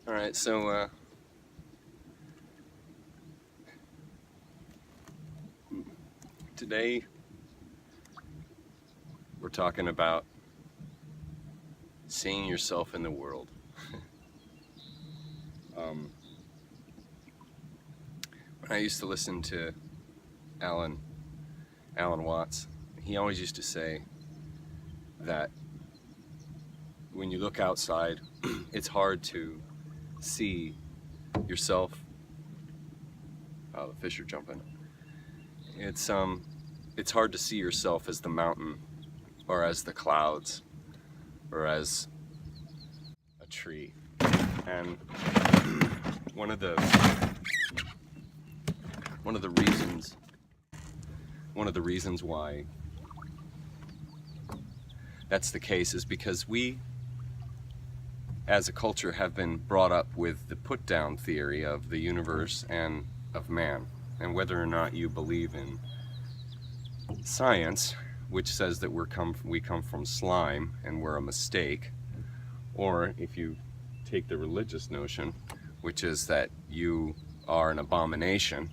All right, so today we're talking about seeing yourself in the world. When I used to listen to Alan Watts, he always used to say that when you look outside, it's hard to see yourself. Oh, the fish are jumping. It's hard to see yourself as the mountain, or as the clouds, or as a tree. And one of the reasons why that's the case is because we as a culture have been brought up with the put-down theory of the universe and of man. And whether or not you believe in science, which says that we come from slime and we're a mistake, or if you take the religious notion, which is that you are an abomination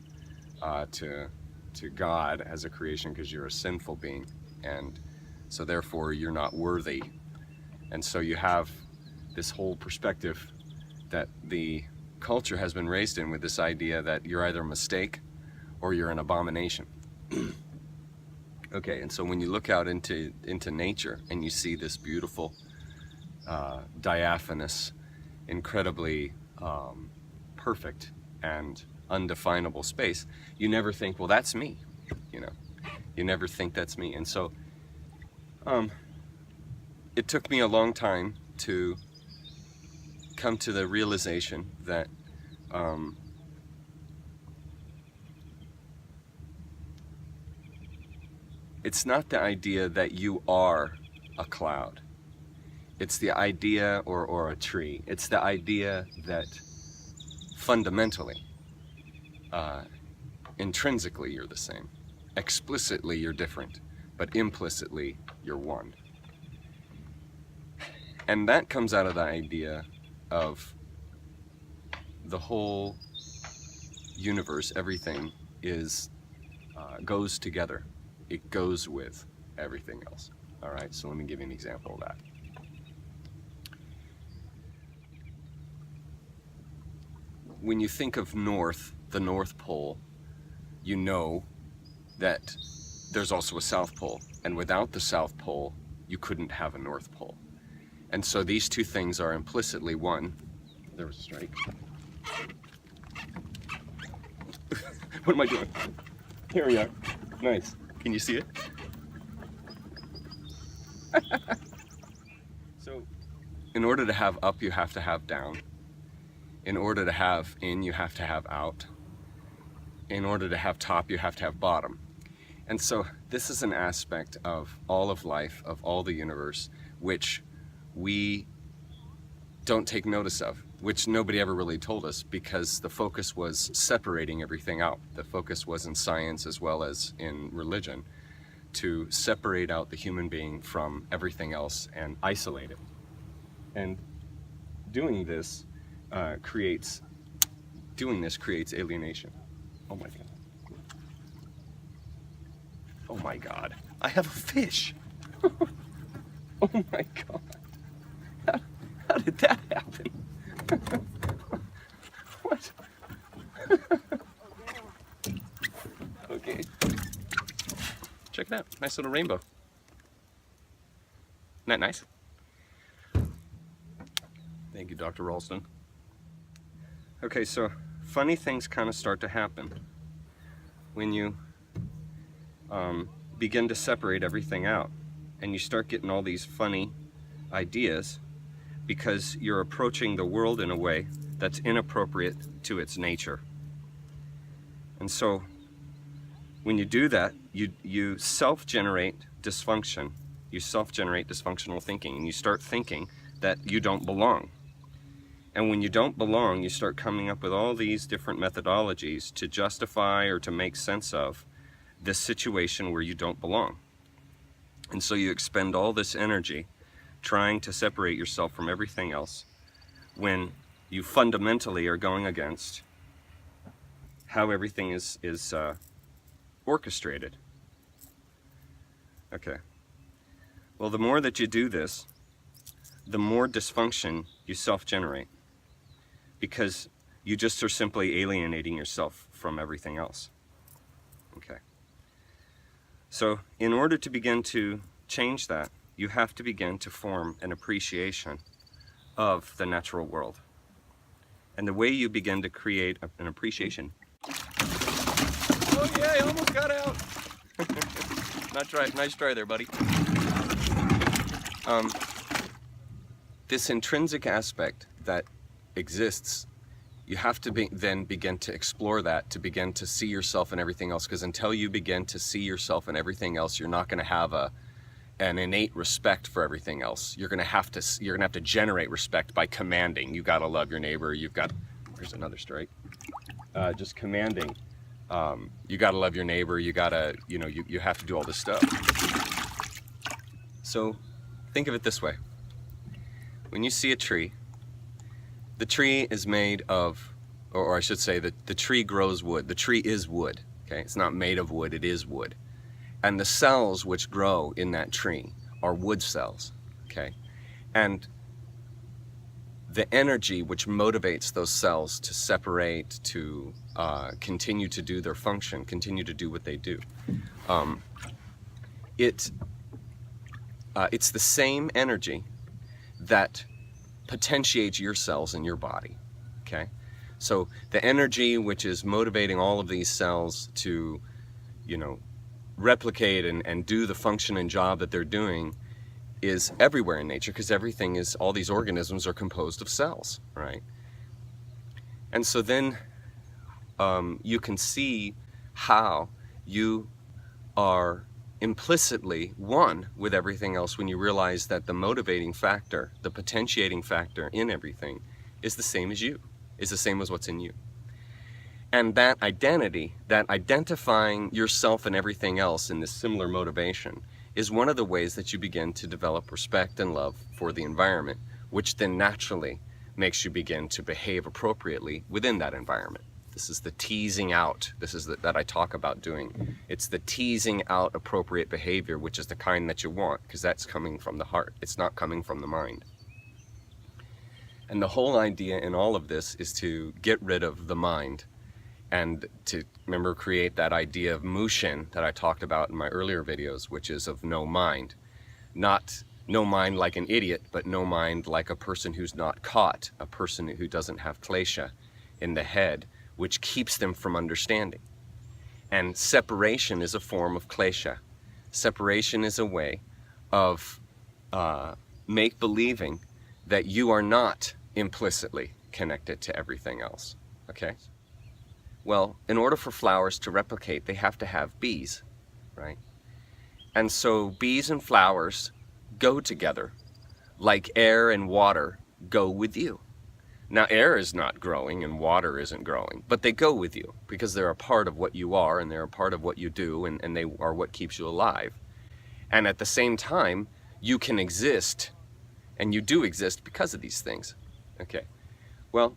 to God as a creation because you're a sinful being, and so therefore you're not worthy. And so you have this whole perspective that the culture has been raised in, with this idea that you're either a mistake or you're an abomination. Okay, and so when you look out into nature and you see this beautiful, diaphanous, incredibly perfect and undefinable space, you never think, well, that's me, you know. You never think that's me. And so it took me a long time to come to the realization that it's not the idea that you are a cloud. It's the idea, or a tree. It's the idea that fundamentally, intrinsically you're the same. Explicitly you're different, but implicitly you're one. And that comes out of the idea of the whole universe. Everything is goes together. It goes with everything else. All right, so let me give you an example of that. When you think of north, the North Pole, you know that there's also a South Pole, and without the South Pole, you couldn't have a North Pole. And so these two things are implicitly one. There was a strike. What am I doing? Here we are. Nice. Can you see it? So, in order to have up, you have to have down. In order to have in, you have to have out. In order to have top, you have to have bottom. And so this is an aspect of all of life, of all the universe, which we don't take notice of, which nobody ever really told us, because the focus was separating everything out. The focus was in science as well as in religion, to separate out the human being from everything else and isolate it. And doing this creates alienation. Oh my God. Oh my God. I have a fish. Oh my God. How did that happen? What? Okay. Check it out. Nice little rainbow. Isn't that nice? Thank you, Dr. Ralston. Okay, so funny things kind of start to happen when you begin to separate everything out, and you start getting all these funny ideas because you're approaching the world in a way that's inappropriate to its nature. And so when you do that, you self-generate dysfunction. You self-generate dysfunctional thinking, and you start thinking that you don't belong. And when you don't belong, you start coming up with all these different methodologies to justify or to make sense of this situation where you don't belong. And so you expend all this energy trying to separate yourself from everything else, when you fundamentally are going against how everything is orchestrated. Okay. Well, the more that you do this, the more dysfunction you self-generate, because you just are simply alienating yourself from everything else. Okay. So in order to begin to change that, you have to begin to form an appreciation of the natural world. And the way you begin to create an appreciation... Oh yeah, I almost got out! Nice try there, buddy. This intrinsic aspect that exists, you have to then begin to explore that, to begin to see yourself and everything else, because until you begin to see yourself and everything else, you're not going to have an innate respect for everything else. You're going to have to generate respect by commanding. You got to love your neighbor. Here's another strike. Just commanding. You got to love your neighbor. You got to, you have to do all this stuff. So think of it this way. When you see a tree, the tree is made of, or I should say that the tree grows wood. The tree is wood, okay? It's not made of wood, it is wood. And the cells which grow in that tree are wood cells, okay? And the energy which motivates those cells to separate, to continue to do their function, continue to do what they do, it's the same energy that potentiates your cells in your body, okay? So the energy which is motivating all of these cells to, replicate and do the function and job that they're doing is everywhere in nature, because all these organisms are composed of cells, right? And so then you can see how you are implicitly one with everything else when you realize that the motivating factor, the potentiating factor in everything is the same as you, is the same as what's in you. And that identity, that identifying yourself and everything else in this similar motivation, is one of the ways that you begin to develop respect and love for the environment, which then naturally makes you begin to behave appropriately within that environment. This is the teasing out. This is that I talk about doing. It's the teasing out appropriate behavior, which is the kind that you want, because that's coming from the heart. It's not coming from the mind. And the whole idea in all of this is to get rid of the mind and to, remember, create that idea of mushin that I talked about in my earlier videos, which is of no mind. Not no mind like an idiot, but no mind like a person who's not caught, a person who doesn't have klesha in the head, which keeps them from understanding. And separation is a form of klesha. Separation is a way of make-believing that you are not implicitly connected to everything else, okay? Well, in order for flowers to replicate, they have to have bees, right? And so bees and flowers go together like air and water go with you. Now, air is not growing and water isn't growing, but they go with you because they're a part of what you are and they're a part of what you do, and they are what keeps you alive. And at the same time, you can exist, and you do exist because of these things. Okay, well,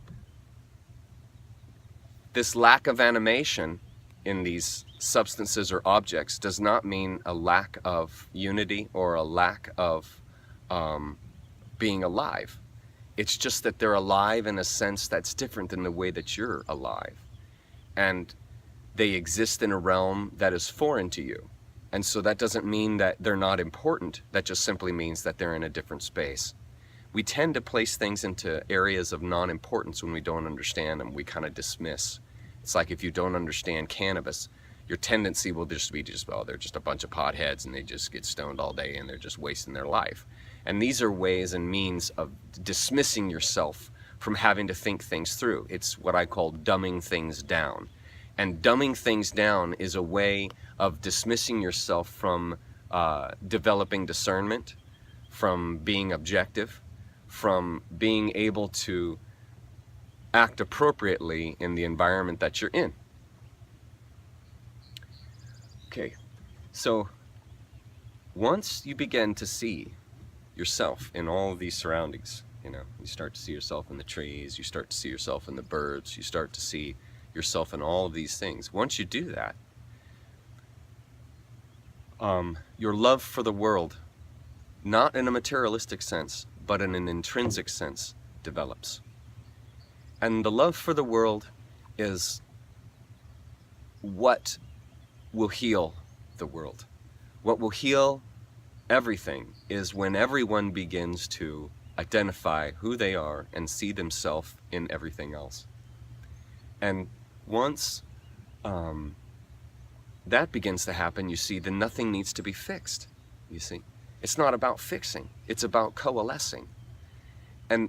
this lack of animation in these substances or objects does not mean a lack of unity or a lack of being alive. It's just that they're alive in a sense that's different than the way that you're alive. And they exist in a realm that is foreign to you. And so that doesn't mean that they're not important. That just simply means that they're in a different space. We tend to place things into areas of non-importance when we don't understand them. We kind of dismiss. It's like if you don't understand cannabis, your tendency will just be well, they're just a bunch of potheads and they just get stoned all day and they're just wasting their life. And these are ways and means of dismissing yourself from having to think things through. It's what I call dumbing things down. And dumbing things down is a way of dismissing yourself from developing discernment, from being objective, from being able to act appropriately in the environment that you're in. Okay, so once you begin to see yourself in all of these surroundings, You know, you start to see yourself in the trees, you start to see yourself in the birds, you start to see yourself in all of these things. Once you do that, your love for the world, not in a materialistic sense, but in an intrinsic sense, develops. And the love for the world is what will heal the world. What will heal everything is when everyone begins to identify who they are and see themselves in everything else. And once that begins to happen, you see, then nothing needs to be fixed, you see. It's not about fixing, it's about coalescing. And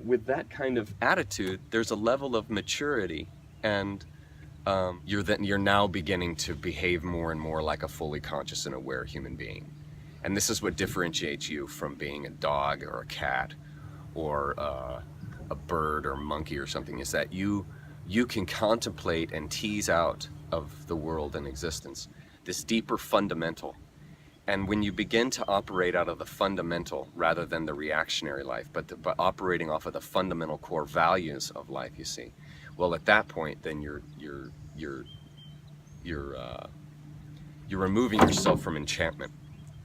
with that kind of attitude, there's a level of maturity, and you're now beginning to behave more and more like a fully conscious and aware human being. And this is what differentiates you from being a dog or a cat or a bird or monkey or something, is that you can contemplate and tease out of the world and existence this deeper fundamental. And when you begin to operate out of the fundamental rather than the reactionary life, but operating off of the fundamental core values of life, you see, well, at that point, then you're removing yourself from enchantment.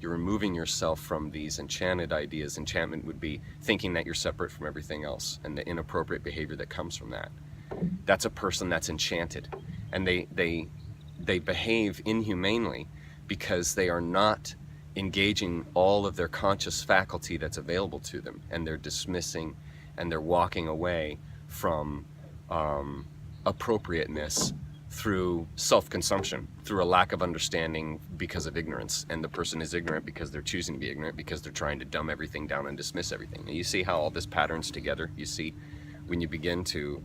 You're removing yourself from these enchanted ideas. Enchantment would be thinking that you're separate from everything else, and the inappropriate behavior that comes from that. That's a person that's enchanted, and they behave inhumanely because they are not engaging all of their conscious faculty that's available to them, and they're dismissing and they're walking away from appropriateness through self-consumption, through a lack of understanding because of ignorance. And the person is ignorant because they're choosing to be ignorant, because they're trying to dumb everything down and dismiss everything. And you see how all this patterns together? You see, when you begin to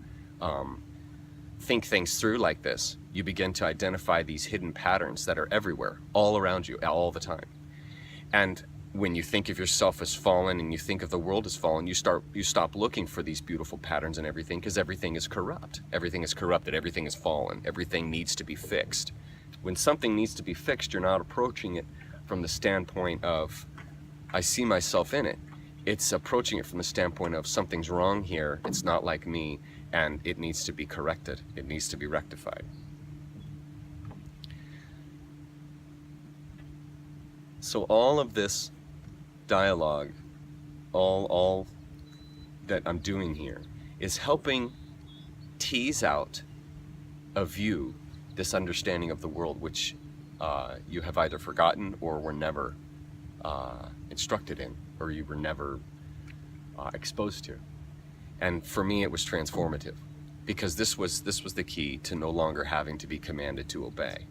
think things through like this, you begin to identify these hidden patterns that are everywhere, all around you, all the time. And when you think of yourself as fallen and you think of the world as fallen, you stop looking for these beautiful patterns in everything, because everything is corrupt. Everything is corrupted. Everything is fallen. Everything needs to be fixed. When something needs to be fixed, you're not approaching it from the standpoint of, I see myself in it. It's approaching it from the standpoint of, something's wrong here. It's not like me, and it needs to be corrected. It needs to be rectified. So all of this dialogue, all that I'm doing here, is helping tease out of you this understanding of the world, which you have either forgotten or were never instructed in, or you were never exposed to. And for me, it was transformative, because this was the key to no longer having to be commanded to obey.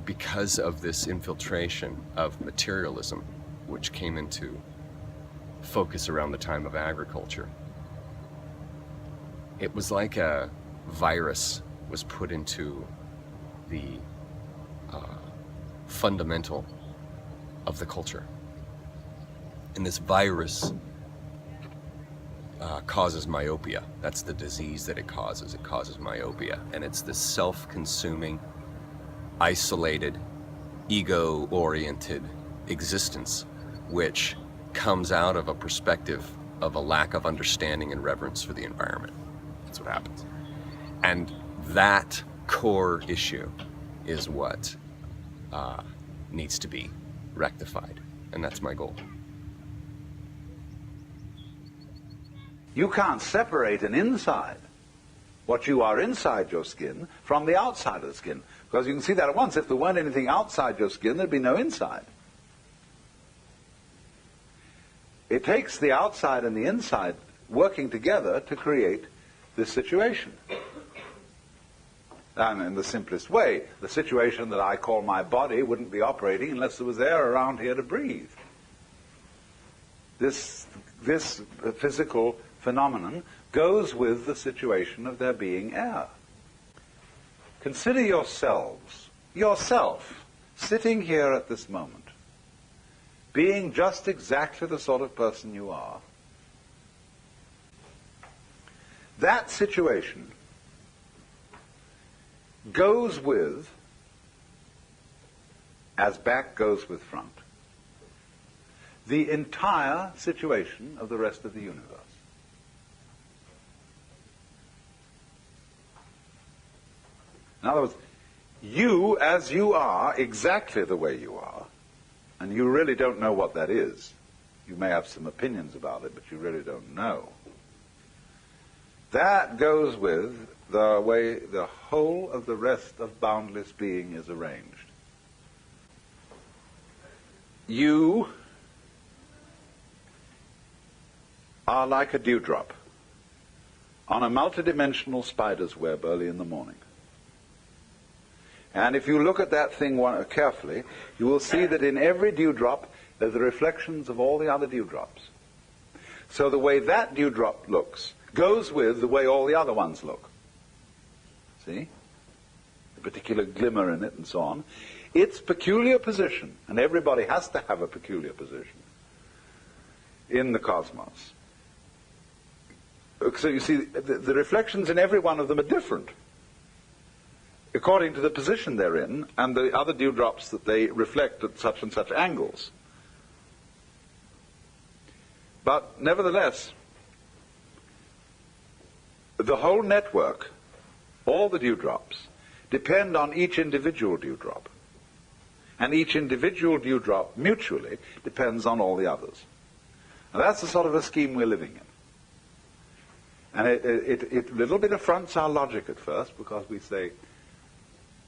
Because of this infiltration of materialism, which came into focus around the time of agriculture, it was like a virus was put into the fundamental of the culture. And this virus causes myopia. That's the disease that it causes. It causes myopia. And it's this self-consuming, isolated, ego-oriented existence, which comes out of a perspective of a lack of understanding and reverence for the environment. That's what happens. And that core issue is what needs to be rectified. And that's my goal. You can't separate an inside, what you are inside your skin, from the outside of the skin. Because you can see that at once. If there weren't anything outside your skin, there'd be no inside. It takes the outside and the inside working together to create this situation. And in the simplest way, the situation that I call my body wouldn't be operating unless there was air around here to breathe. This physical phenomenon goes with the situation of there being air. Consider yourself, sitting here at this moment, being just exactly the sort of person you are. That situation goes with, as back goes with front, the entire situation of the rest of the universe. In other words, you as you are, exactly the way you are, and you really don't know what that is. You may have some opinions about it, but you really don't know. That goes with the way the whole of the rest of boundless being is arranged. You are like a dewdrop on a multidimensional spider's web early in the morning. And if you look at that thing carefully, you will see that in every dewdrop there's the reflections of all the other dewdrops. So the way that dewdrop looks goes with the way all the other ones look. See? The particular glimmer in it and so on. Its peculiar position, and everybody has to have a peculiar position in the cosmos. So you see, the reflections in every one of them are different according to the position they're in and the other dewdrops that they reflect at such and such angles. But nevertheless, the whole network, all the dewdrops, depend on each individual dewdrop. And each individual dewdrop mutually depends on all the others. And that's the sort of a scheme we're living in. And it a little bit affronts our logic at first, because we say,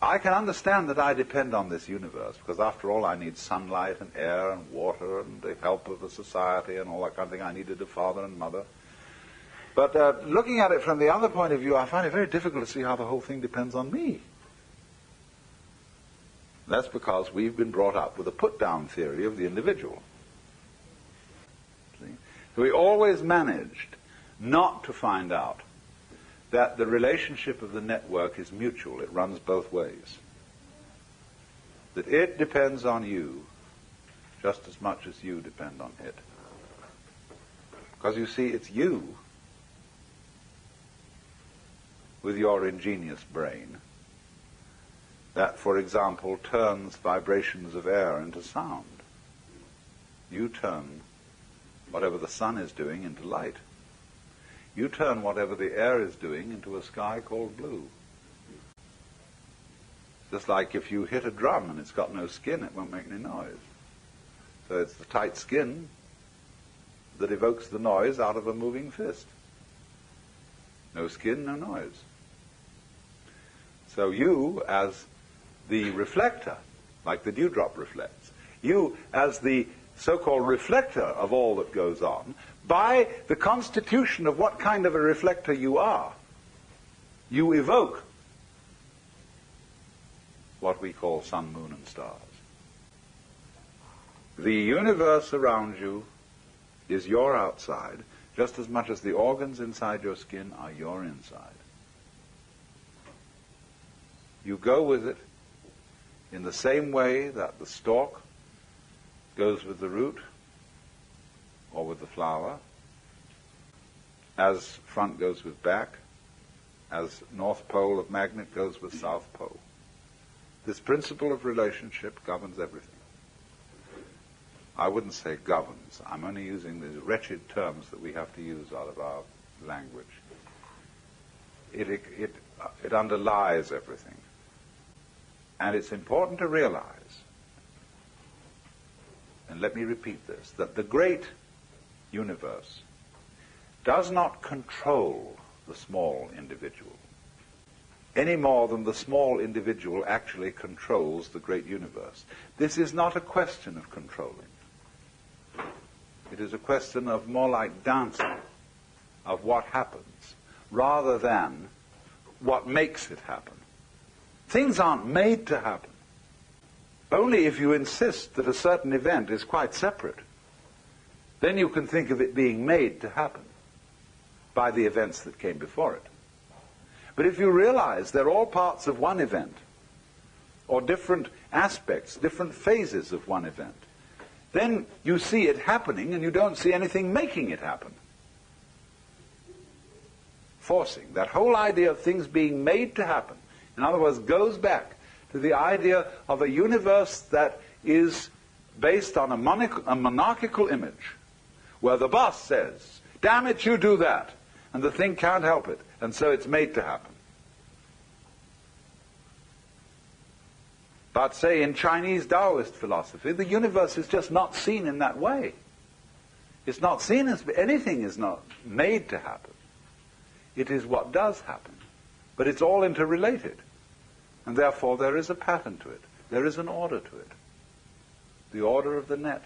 I can understand that I depend on this universe, because after all I need sunlight and air and water and the help of the society and all that kind of thing. I needed a father and mother. But looking at it from the other point of view, I find it very difficult to see how the whole thing depends on me. That's because we've been brought up with a put-down theory of the individual. See? So we always managed not to find out that the relationship of the network is mutual. It runs both ways. That it depends on you just as much as you depend on it. Because you see, it's you with your ingenious brain that, for example, turns vibrations of air into sound. You turn whatever the sun is doing into light. You turn whatever the air is doing into a sky called blue. Just like if you hit a drum and it's got no skin, it won't make any noise. So it's the tight skin that evokes the noise out of a moving fist. No skin, no noise. So you, as the reflector, like the dewdrop reflects, you, as the so-called reflector of all that goes on, by the constitution of what kind of a reflector you are, you evoke what we call sun, moon, and stars. The universe around you is your outside, just as much as the organs inside your skin are your inside. You go with it in the same way that the stalk goes with the root or with the flower, as front goes with back, as north pole of magnet goes with south pole. This principle of relationship governs everything. I wouldn't say governs. I'm only using the wretched terms that we have to use out of our language. It underlies everything. And it's important to realize, and let me repeat this, that the great universe does not control the small individual any more than the small individual actually controls the great universe. This is not a question of controlling. It is a question of more like dancing, of what happens, rather than what makes it happen. Things aren't made to happen. Only if you insist that a certain event is quite separate, then you can think of it being made to happen by the events that came before it. But if you realize they're all parts of one event, or different aspects, different phases of one event, then you see it happening and you don't see anything making it happen. Forcing. That whole idea of things being made to happen, in other words, goes back to the idea of a universe that is based on a monarchical image, where the boss says, damn it, you do that, and the thing can't help it, and so it's made to happen. But say in Chinese Taoist philosophy, the universe is just not seen in that way. It's not seen as anything is not made to happen. It is what does happen. But it's all interrelated. And therefore there is a pattern to it. There is an order to it. The order of the net.